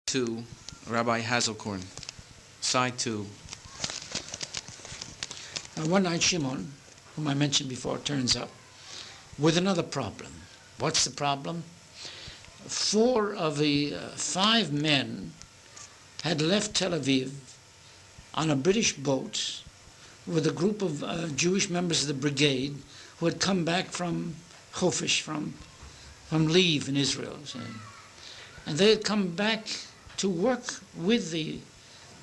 to Rabbi Haselkorn. Side 2. One night Shimon, whom I mentioned before, turns up with another problem. What's the problem? 4 of the 5 men had left Tel Aviv on a British boat with a group of Jewish members of the brigade who had come back from Chofish, from leave in Israel. And they had come back to work with the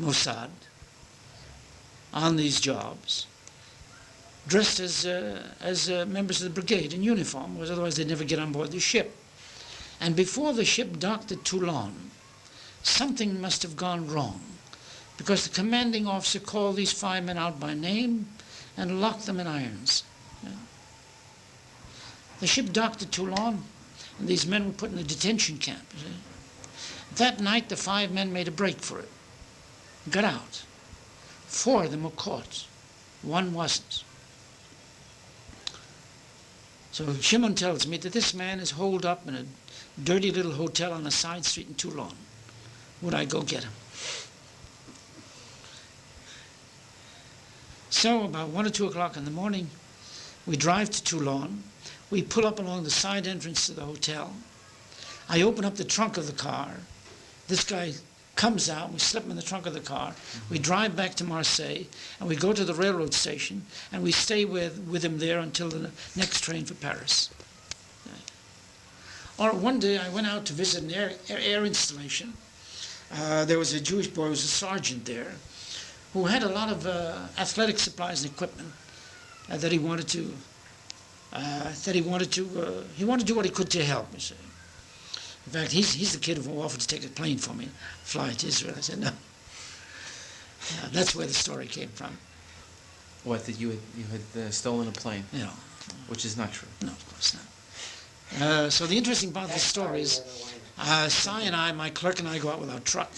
Mossad on these jobs, dressed as members of the brigade in uniform, because otherwise they'd never get on board the ship. And before the ship docked at Toulon, something must have gone wrong, because the commanding officer called these 5 men out by name and locked them in irons. The ship docked at Toulon, and these men were put in a detention camp. That night, the 5 men made a break for it, got out. 4 of them were caught. 1 wasn't. So Shimon tells me that this man is holed up in a dirty little hotel on a side street in Toulon. Would I go get him? So about 1 or 2 o'clock in the morning, we drive to Toulon. We pull up along the side entrance to the hotel. I open up the trunk of the car. This guy comes out. We slip him in the trunk of the car. We drive back to Marseille, and we go to the railroad station, and we stay with him there until the next train for Paris. Or one day I went out to visit an air installation. There was a Jewish boy who was a sergeant there, who had a lot of athletic supplies and equipment that he wanted to do what he could to help. You see. In fact, he's the kid who offered to take a plane for me, fly to Israel. I said no. That's where the story came from. What, that you had stolen a plane? No. Which is not true. No, of course not. So the interesting part of the story is, Cy and I, my clerk and I, go out with our truck,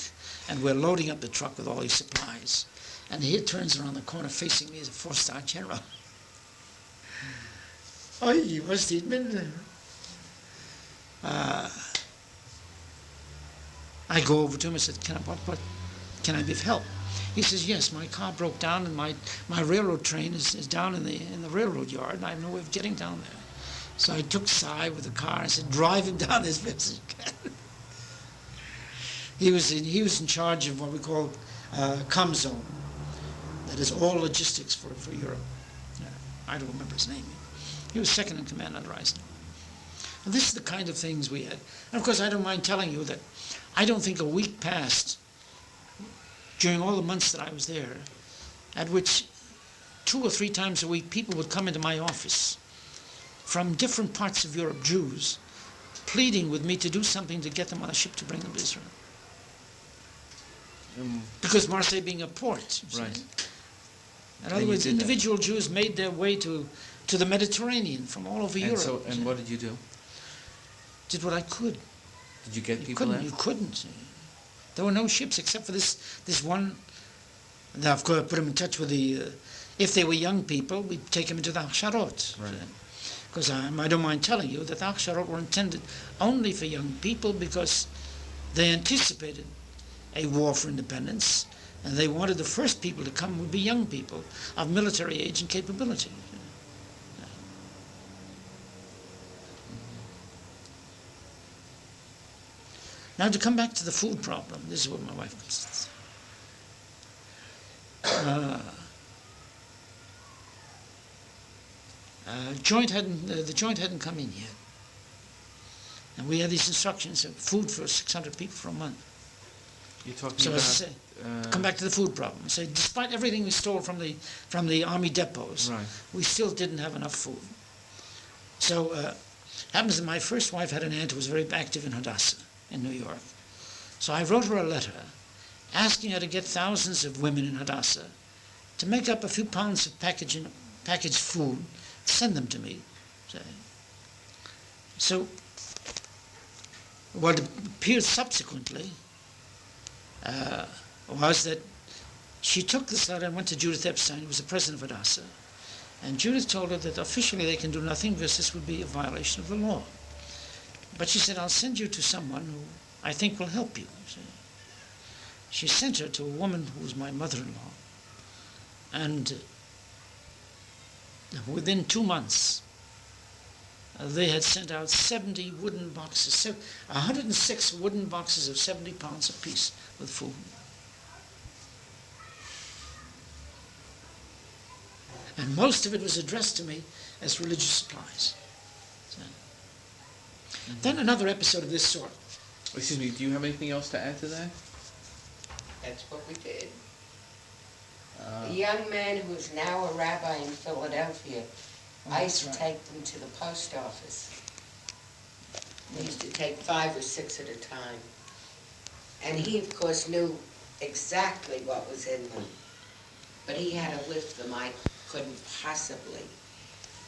and we're loading up the truck with all these supplies. And he turns around the corner facing me as a 4-star general. Oh, you must admit. I go over to him and said, what can I be of help? He says, yes, my car broke down and my railroad train is down in the railroad yard, and I have no way of getting down there. So I took Cy with the car and said, drive him down as best as you can. He was in charge of what we call ComZone. That is all logistics for Europe. I don't remember his name. He was second in command under Eisner. And this is the kind of things we had. And of course, I don't mind telling you that I don't think a week passed during all the months that I was there at which 2 or 3 times a week people would come into my office from different parts of Europe, Jews, pleading with me to do something to get them on a ship to bring them to Israel. Because Marseille being a port. Right. In other words, individual Jews made their way to the Mediterranean from all over Europe. And what did you do? Did what I could. Did you get people there? You couldn't. There were no ships except for this one. Now, of course, I put them in touch with if they were young people, we'd take them into the Aksharot. Right. Because I don't mind telling you that the Aksharot were intended only for young people because they anticipated a war for independence, and they wanted the first people to come would be young people of military age and capability. Now, to come back to the food problem, this is what my wife comes to. The joint hadn't come in yet, and we had these instructions of food for 600 people for a month. You're talking so about. As I say, come back to the food problem. I say, despite everything we stole from the army depots, right, we still didn't have enough food. So happens that my first wife had an aunt who was very active in Hadassah in New York. So I wrote her a letter asking her to get thousands of women in Hadassah to make up a few pounds of packaged food, send them to me. So what appeared subsequently was that she took this letter and went to Judith Epstein, who was the president of Hadassah, and Judith told her that officially they can do nothing because this would be a violation of the law. But she said, I'll send you to someone who I think will help you. she sent her to a woman who was my mother-in-law. And within 2 months, they had sent out 70 wooden boxes, 106 wooden boxes of 70 pounds apiece with food. And most of it was addressed to me as religious supplies. So. Then another episode of this sort. Excuse me, do you have anything else to add to that? That's what we did. A young man who is now a rabbi in Philadelphia, I used to take them to the post office. We used to take 5 or 6 at a time. And he, of course, knew exactly what was in them. But he had to lift them. I couldn't possibly.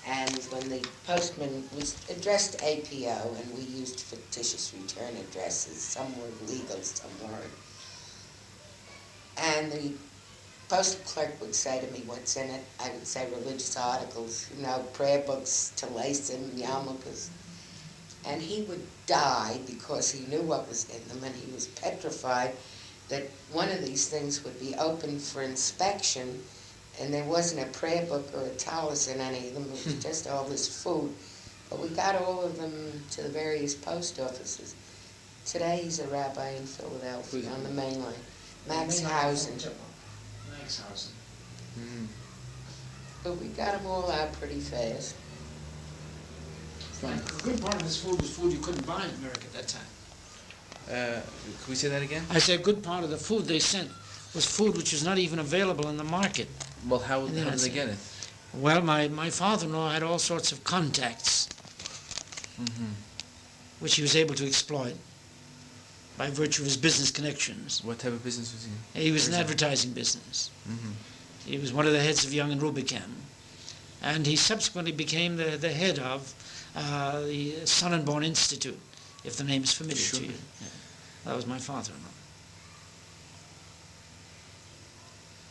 And when the postman was addressed APO, and we used fictitious return addresses, some were legal, some weren't. And the postal clerk would say to me, what's in it? I would say religious articles, prayer books, talesim, yarmulkes. And he would die because he knew what was in them, and he was petrified that one of these things would be open for inspection, and there wasn't a prayer book or a tallis in any of them. It was just all this food. But we got all of them to the various post offices. Today he's a rabbi in Philadelphia on the main line. Max Hausen. Max Hausen. Mm-hmm. But we got them all out pretty fast. Right. A good part of this food was food you couldn't buy in America at that time. Can we say that again? I say a good part of the food they sent was food which was not even available in the market. Well, how did they get it? Well, my father-in-law had all sorts of contacts, which he was able to exploit by virtue of his business connections. What type of business was he? He was in advertising business. He was one of the heads of Young and Rubicam. And he subsequently became the head of the Son and Born Institute, if the name is familiar to you. Yeah. That was my father-in-law.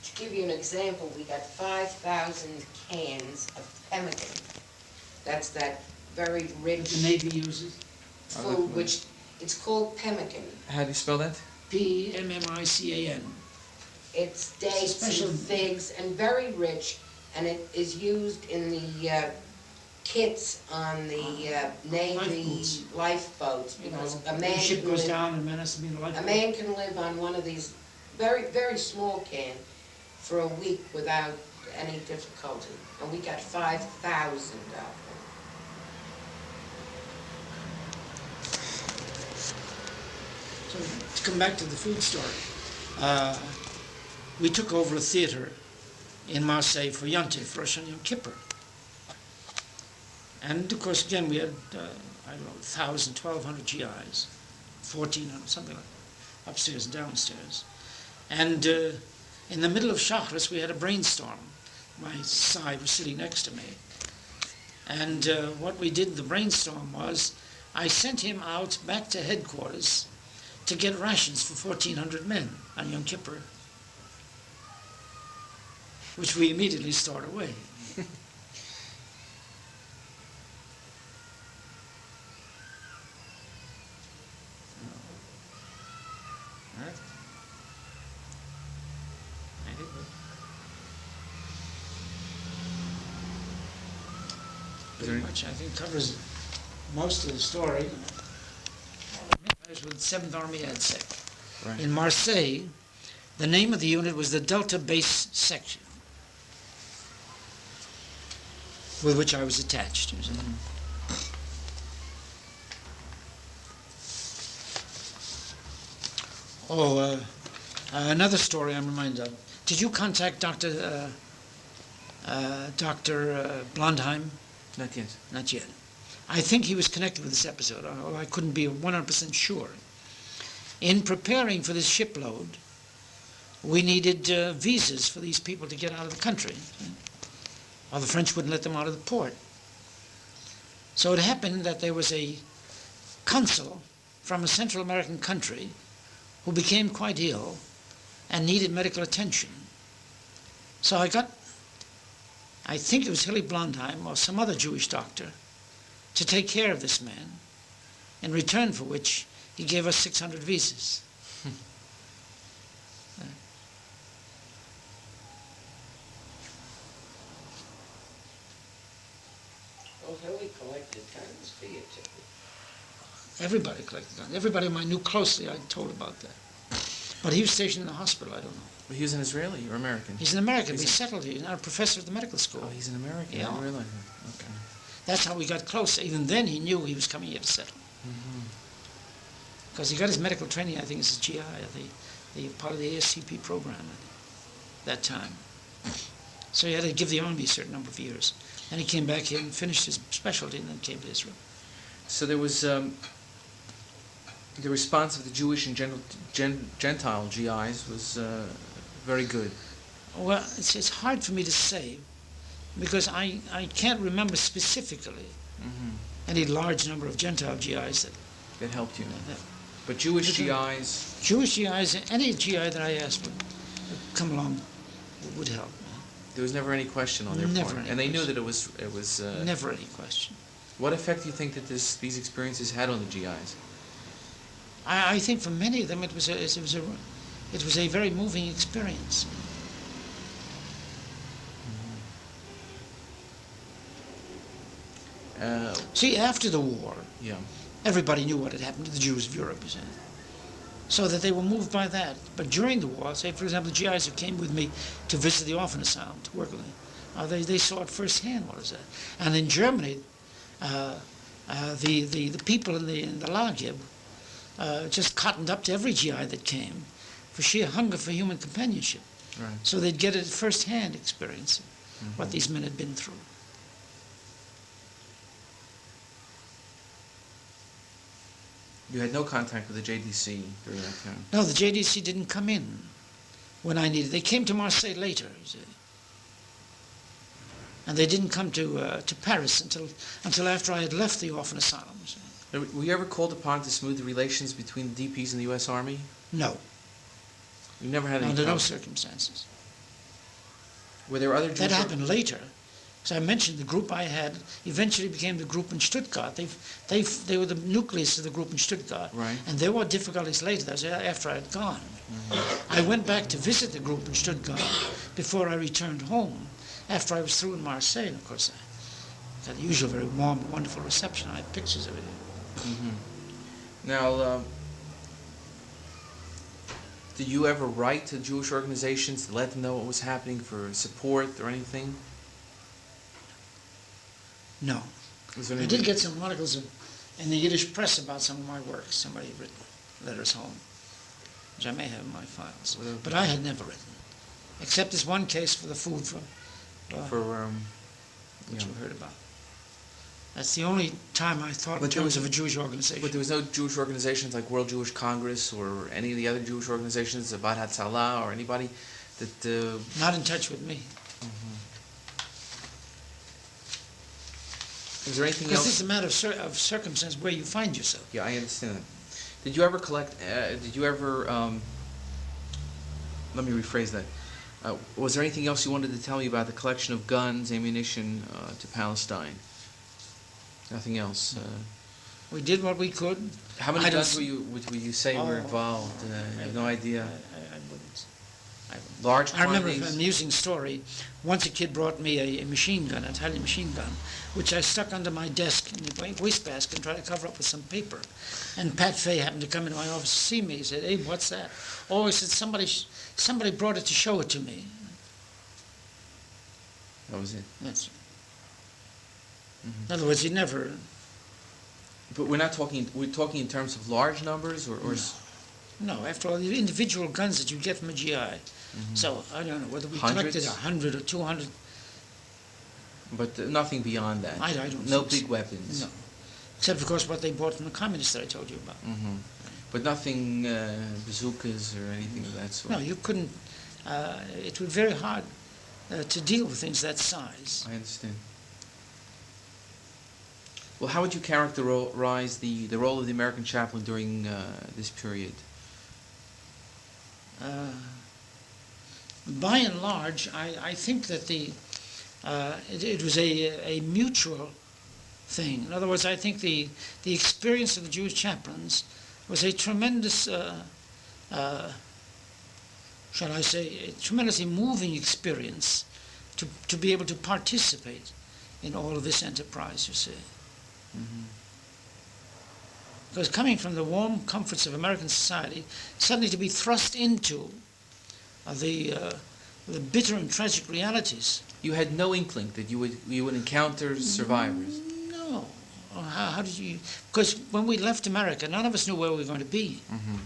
To give you an example, we got 5,000 cans of pemmican. That's that very rich The Navy uses food, which it's called pemmican. How do you spell that? P-M-M-I-C-A-N. It's dates Special- and figs and very rich, and it is used in the kits on the Navy lifeboats, because a the man ship can goes live, down and man has to be in the a lifeboat. man can live on one of these very, very small can for a week without any difficulty. And we got 5,000 of them. So to come back to the food story, we took over a theater in Marseille for Yontif, Rosh and Yom Kippur. And of course, again, we had, 1,000, 1,200 GIs, 1,400, something like that, upstairs and downstairs. And in the middle of Shachris, we had a brainstorm. My side was sitting next to me. And what we did, the brainstorm was, I sent him out back to headquarters to get rations for 1,400 men on Yom Kippur, which we immediately stored away. Pretty much, I think, covers most of the story. It was with 7th Army ADSEC. Right. In Marseille, the name of the unit was the Delta Base Section, with which I was attached. Another story I'm reminded of. Did you contact Dr. Blondheim? Not yet. Not yet. I think he was connected with this episode, although I couldn't be 100% sure. In preparing for this shipload, we needed visas for these people to get out of the country, or the French wouldn't let them out of the port. So it happened that there was a consul from a Central American country who became quite ill and needed medical attention. So I think it was Hilly Blondheim or some other Jewish doctor, to take care of this man, in return for which he gave us 600 visas. Billy collected guns for you too. Everybody collected guns. Everybody whom I knew closely, I told about that. But he was stationed in the hospital, I don't know. But he was an Israeli or American? He's an American, but he's settled here. He's now a professor at the medical school. Oh, he's an American. I Yeah. didn't realize that. Okay. That's how we got close. Even then, he knew he was coming here to settle. Because he got his medical training, I think, as a GI, the part of the ASCP program at that time. So he had to give the army a certain number of years. Then he came back here and finished his specialty and then came to Israel. So there was the response of the Jewish and Gentile GIs was very good. Well, it's hard for me to say because I can't remember specifically any large number of Gentile GIs That helped you. that But Jewish GIs... Jewish GIs, any GI that I asked would come along, would help. There was never any question on their Never part. any And they knew question. that it was Never any question. what effect do you think that these experiences had on the GIs? I think for many of them it was a very moving experience. See, after the war, Yeah. everybody knew what had happened to the Jews of Europe, you see. So that they were moved by that. But during the war, say, for example, the GIs who came with me to visit the orphan asylum, to work with me, they saw it firsthand, what is that. And in Germany, the people in the Lager just cottoned up to every GI that came for sheer hunger for human companionship. Right. So they'd get a first-hand experience of what these men had been through. You had no contact with the JDC during that time. No, the JDC didn't come in when I needed. They came to Marseille later, you see. And they didn't come to Paris until after I had left the orphan asylum. You see. Were you ever called upon to smooth the relations between the DPs and the U.S. Army? No, You never had any under no problems? circumstances. Were there other That Jewish... happened later. As I mentioned, the group I had eventually became the group in Stuttgart. They were the nucleus of the group in Stuttgart. Right. And there were difficulties later. That was after I had gone. I went back to visit the group in Stuttgart before I returned home, after I was through in Marseille. And of course, I got the usual very warm, wonderful reception. I had pictures of it. Now, did you ever write to Jewish organizations to let them know what was happening for support or anything? No. Was there I any... did get some articles in the Yiddish press about some of my work. Somebody had written letters home, which I may have in my files. But I had never written, except this one case for the food which you heard about. That's the only time I thought in terms of a Jewish organization. But there was no Jewish organizations like World Jewish Congress or any of the other Jewish organizations, Abad Hatzalah or anybody that... Not in touch with me. Was there anything Because else? this is a matter of circumstance where you find yourself. Yeah, I understand that. Did you ever let me rephrase that. Was there anything else you wanted to tell me about the collection of guns, ammunition to Palestine? Nothing else? We did what we could. How many I guns don't would you say were involved? I have no idea. I wouldn't. Large I remember quantities? an amusing story. Once a kid brought me a machine gun, an Italian machine gun, which I stuck under my desk in the wastebasket and tried to cover up with some paper. And Pat Fay happened to come into my office to see me. He said, "Abe, what's that?" Oh, he said, somebody brought it to show it to me. That was it. That's In other words, he never... But we're talking in terms of large numbers or No, after all, the individual guns that you get from a GI. So, I don't know whether we collected Hundreds? 100 or 200. But nothing beyond that. I don't No think so. big weapons. No. Except, of course, what they bought from the communists that I told you about. But nothing bazookas or anything of that sort. No, you couldn't... it was very hard to deal with things that size. I understand. Well, how would you characterize the role of the American chaplain during this period? By and large, I think that it was a mutual thing. In other words, I think the experience of the Jewish chaplains was a tremendous, shall I say, a tremendously moving experience to be able to participate in all of this enterprise, you see. Mm-hmm. Because coming from the warm comforts of American society, suddenly to be thrust into the bitter and tragic realities. You had no inkling that you would encounter survivors. No. How did you? Because when we left America, none of us knew where we were going to be. Mm-hmm.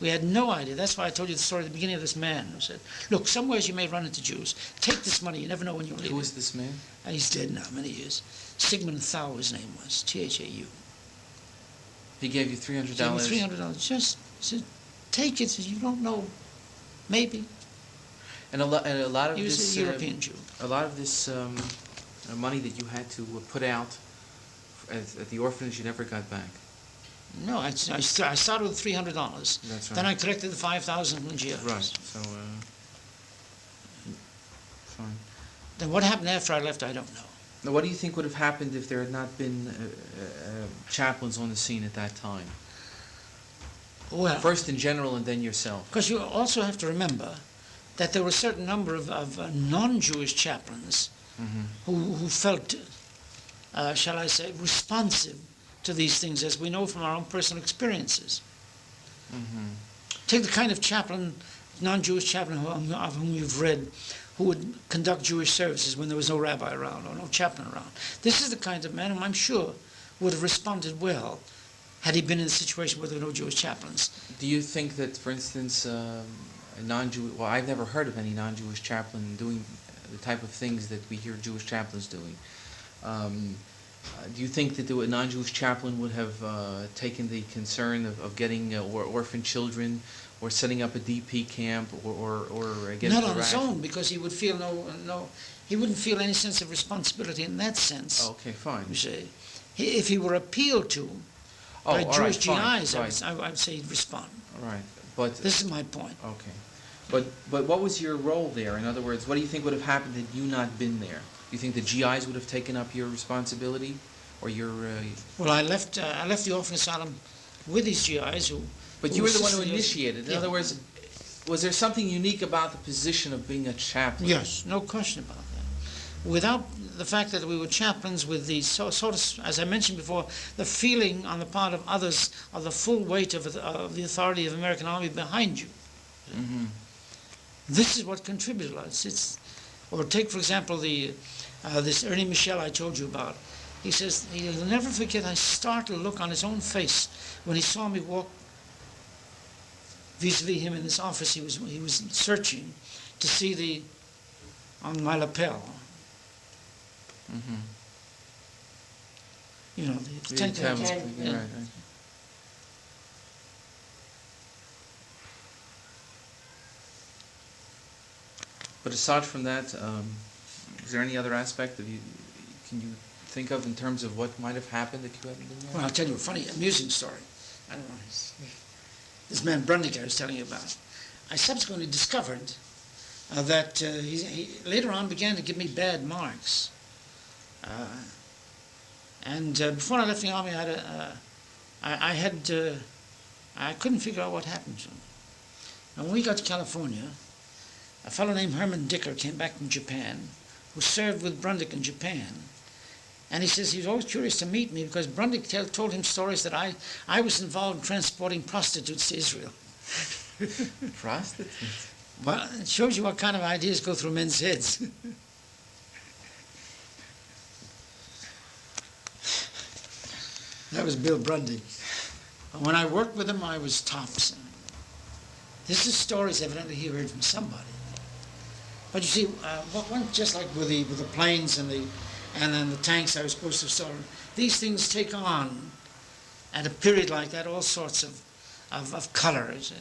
We had no idea. That's why I told you the story at the beginning of this man who said, look, somewhere you may run into Jews. Take this money. You never know when you'll leave. Who was this man? He's dead now, many years. Sigmund Thau, his name was. Thau. He gave you $300. $300. Just said, take it. You don't know. Maybe. And a lot of He was this a European Jew. A lot of this money that you had to put out at the orphanage, you never got back. No, I started with $300. That's right. Then I collected the $5,000 from GIs. Right. So, fine. Then what happened after I left, I don't know. Now, what do you think would have happened if there had not been chaplains on the scene at that time? Well, First in general and then yourself. because you also have to remember that there were a certain number of non-Jewish chaplains Mm-hmm. who felt, shall I say, responsive to these things, as we know from our own personal experiences. Mm-hmm. Take the kind of chaplain, non-Jewish chaplain of whom you've read, who would conduct Jewish services when there was no rabbi around or no chaplain around. This is the kind of man whom I'm sure would have responded well had he been in a situation where there were no Jewish chaplains. Do you think that, for instance, a non-Jewish, well, I've never heard of any non-Jewish chaplain doing the type of things that we hear Jewish chaplains doing. Do you think that a non-Jewish chaplain would have taken the concern of getting orphan children, or setting up a DP camp, or getting Not on his own, because he would feel he wouldn't feel any sense of responsibility in that sense. Oh, okay, fine. You see, if he were appealed to by all Jewish right, GIs, right. I would say he'd respond. All right, but This is my point. okay, but what was your role there? In other words, what do you think would have happened had you not been there? Do you think the GIs would have taken up your responsibility, or your? Well, I left the orphan asylum with these GIs who. But who you were the one who assisted us. initiated. In Yeah. other words, was there something unique about the position of being a chaplain? Yes, no question about that. Without the fact that we were chaplains with the sort of, as I mentioned before, the feeling on the part of others of the full weight of the authority of the American Army behind you. Mm-hmm. This is what contributed a lot. Or take, for example, this Ernie Michel I told you about. He says he'll never forget a startled look on his own face when he saw me walk vis-a-vis him in his office. He was searching to see on my lapel. Mm-hmm. You know, the tent. Right. But aside from that, is there any other aspect can you think of in terms of what might have happened if you hadn't been there? Well, I'll tell you a funny, amusing story. I don't know. This man Brundick I was telling you about. I subsequently discovered that he later on began to give me bad marks. And before I left the army, I couldn't figure out what happened to him. And when we got to California, a fellow named Herman Dicker came back from Japan, who served with Brundick in Japan. And he says he was always curious to meet me because Brundick told him stories that I was involved in transporting prostitutes to Israel. Prostitutes? Well, it shows you what kind of ideas go through men's heads. That was Bill Brundick. When I worked with him, I was tops. This is stories evidently he heard from somebody. But you see, just like with the planes and then the tanks I was supposed to store, these things take on, at a period like that, all sorts of colors.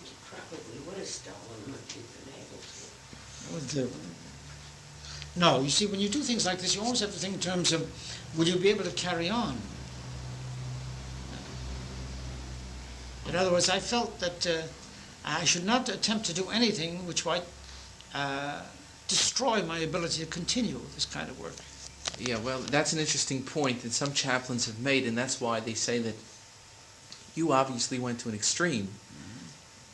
You probably would have stolen them if you'd been able to. No, you see, when you do things like this, you always have to think in terms of, will you be able to carry on? In other words, I felt that I should not attempt to do anything which might destroy my ability to continue this kind of work. Yeah, well, that's an interesting point that some chaplains have made, and that's why they say that you obviously went to an extreme.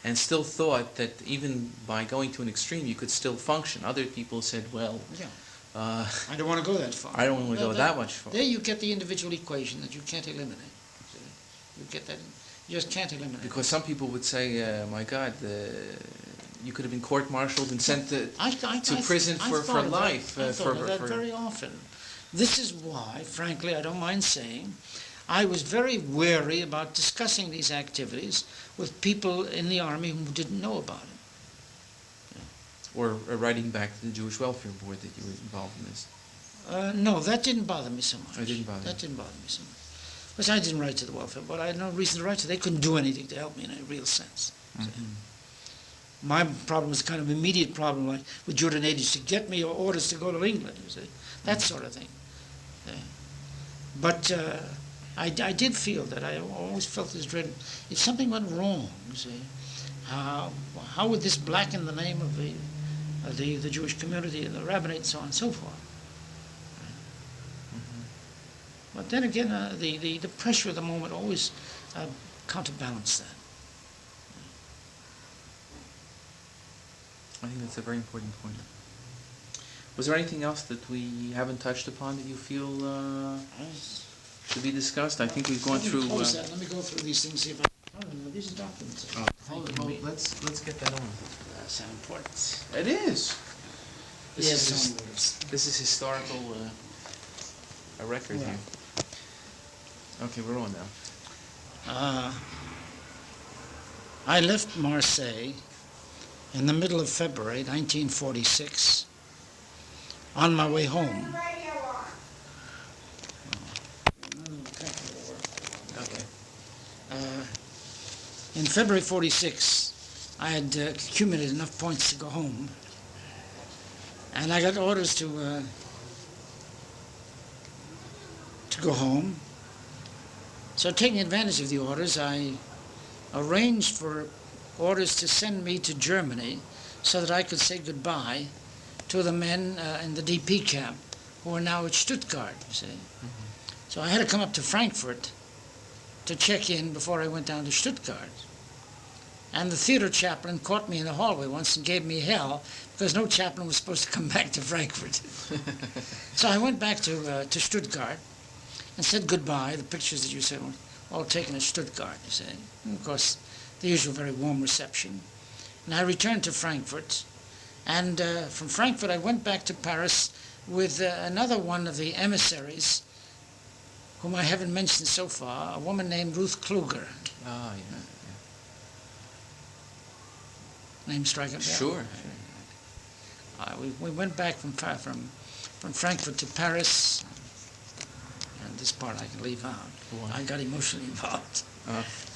and still thought that even by going to an extreme you could still function. Other people said, well, Yeah. I don't want to go that far. I don't want to go that much far. There you get the individual equation that you can't eliminate. You get that, you just can't eliminate. Because some people would say, my God, you could have been court-martialed and sent to prison for life. I thought of that very often. This is why, frankly, I don't mind saying, I was very wary about discussing these activities with people in the army who didn't know about it. Or writing back to the Jewish Welfare Board that you were involved in this. No, that didn't bother me so much. It didn't bother you? That didn't bother me so much. Because I didn't write to the welfare board. I had no reason to write to them. They couldn't do anything to help me in a real sense. My problem was a kind of immediate problem, like with Jordan Aidis, to get me orders to go to England, you see, that sort of thing. But I did feel that. I always felt this dread. If something went wrong, you see, how would this blacken the name of the Jewish community and the rabbinate and so on and so forth? But then again, the pressure of the moment always counterbalanced that. I think that's a very important point. Was there anything else that we haven't touched upon that you feel should be discussed? I think we've gone through... Let me go through these things, see if I... these are documents. Let's get that on. That's how important. It is. This is historical a record here. Okay, we're on now. I left Marseille in the middle of February 1946 on my way home. Okay. In February 46, I had accumulated enough points to go home, and I got orders to go home. So taking advantage of the orders, I arranged for orders to send me to Germany so that I could say goodbye to the men in the DP camp who are now at Stuttgart, you see. So I had to come up to Frankfurt to check in before I went down to Stuttgart. And the theater chaplain caught me in the hallway once and gave me hell because no chaplain was supposed to come back to Frankfurt. So I went back to Stuttgart and said goodbye. The pictures that you said were all taken at Stuttgart, you see. And of course, the usual very warm reception. And I returned to Frankfurt. And from Frankfurt, I went back to Paris with another one of the emissaries, whom I haven't mentioned so far, a woman named Ruth Kluger. Ah, yeah. Name strike a bell? Sure. We went back from Frankfurt to Paris. And this part I can leave out. Why? I got emotionally involved.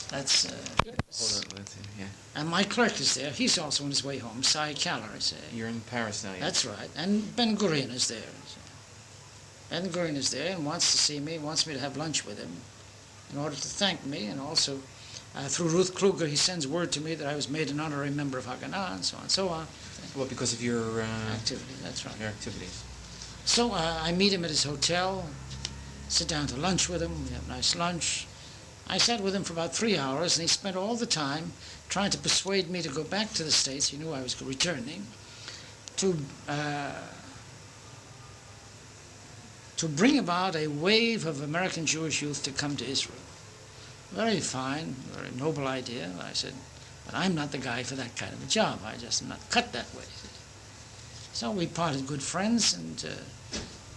That's... Hold on, let's see, yeah. And my clerk is there. He's also on his way home. Cy Kaller, I say. You're in Paris now, yeah? That's right. And Ben Gurion is there. Ben Gurion is there and wants to see me, wants me to have lunch with him in order to thank me. And also, through Ruth Kluger, he sends word to me that I was made an honorary member of Haganah and so on and so on. Well, because of your... activity, that's right. Your activities. So I meet him at his hotel, sit down to lunch with him, we have a nice lunch. I sat with him for about 3 hours, and he spent all the time trying to persuade me to go back to the States. He knew I was returning, to bring about a wave of American Jewish youth to come to Israel. Very fine, very noble idea. I said, but I'm not the guy for that kind of a job. I just am not cut that way. So we parted good friends, and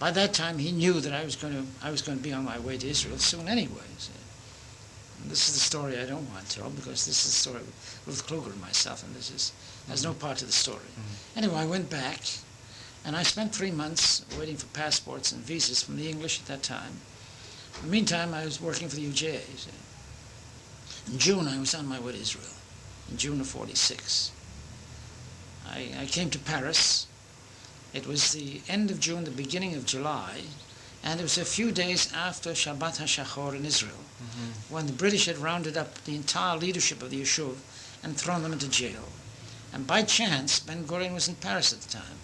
by that time he knew that I was going to be on my way to Israel soon anyway. And this is the story I don't want to tell, because this is the story with Ruth Kluger and myself, and has no part of the story. Anyway, I went back, and I spent 3 months waiting for passports and visas from the English at that time. In the meantime, I was working for the UJA. In June, I was on my way to Israel, in June of 46. I came to Paris. It was the end of June, the beginning of July, and it was a few days after Shabbat HaShachor in Israel, when the British had rounded up the entire leadership of the Yishuv and thrown them into jail. And by chance, Ben Gurion was in Paris at the time.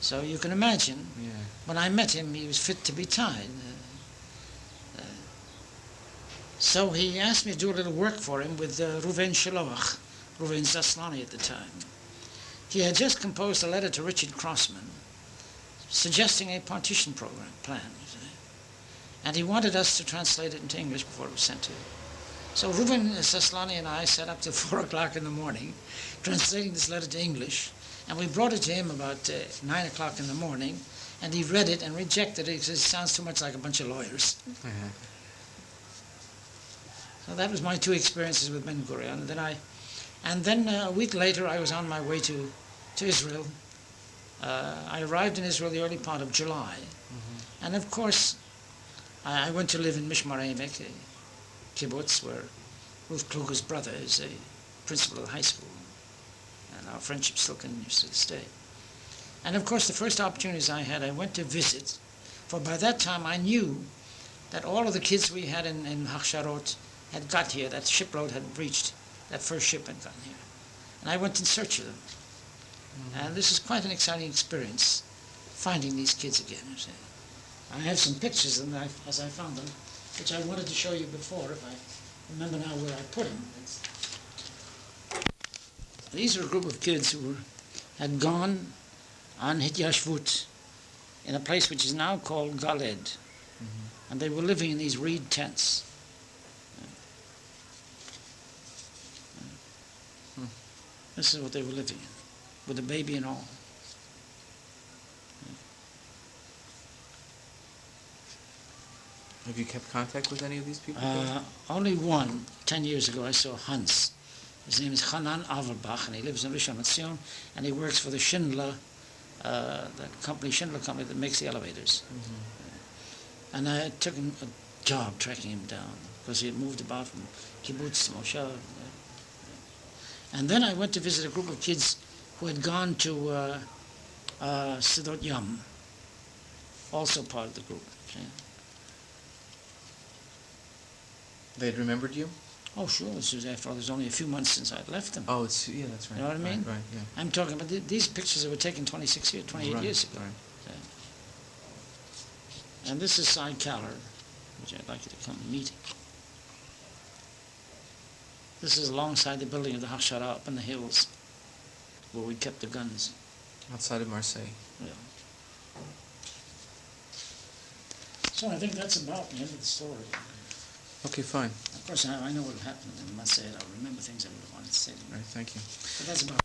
So you can imagine, when I met him, he was fit to be tied. So he asked me to do a little work for him with Reuven Shiloach, Reuven Zaslani at the time. He had just composed a letter to Richard Crossman suggesting a partition program plan, and he wanted us to translate it into English before it was sent to him. So Reuven Zaslani and I sat up till 4 o'clock in the morning translating this letter to English, and we brought it to him about 9 o'clock in the morning, and he read it and rejected it because it sounds too much like a bunch of lawyers. Mm-hmm. So that was my 2 experiences with Ben Gurion. And then a week later I was on my way to Israel. I arrived in Israel the early part of July. Mm-hmm. And of course I went to live in Mishmar Emek, a kibbutz where Ruth Kluger's brother is a principal of the high school. And our friendship still continues to this day. And of course the first opportunities I had, I went to visit, for by that time I knew that all of the kids we had in Hachsharot had got here, that shipload had reached, that first ship had gotten here. And I went in search of them. Mm-hmm. And this is quite an exciting experience, finding these kids again. You see. I have some pictures of them as I found them, which I wanted to show you before, if I remember now where I put them. These are a group of kids who had gone on Hityashvut in a place which is now called Galed. Mm-hmm. And they were living in these reed tents. This is what they were living in, with a baby and all. Have you kept contact with any of these people? Only one. 10 years ago I saw Hans. His name is Hanan Averbach, and he lives in Rishon LeZion, and he works for the Schindler, Schindler company that makes the elevators. Mm-hmm. And I took him a job tracking him down, because he had moved about from kibbutz to moshav. And then I went to visit a group of kids who had gone to Sidot Yam, also part of the group. See? They had remembered you? Oh, sure. This was after all. There's only a few months since I'd left them. Oh, yeah, that's right. You know what I mean? Right, yeah. I'm talking about these pictures that were taken 28 years ago. Right. See? And this is Cy Caller, which I'd like you to come and meet. This is alongside the building of the Hachshara up in the hills, where we kept the guns. Outside of Marseille. Yeah. So I think that's about the end of the story. Okay, fine. Of course, I know what will happen in Marseille. I'll remember things I would have wanted to say to you. All right, thank you. But that's about it.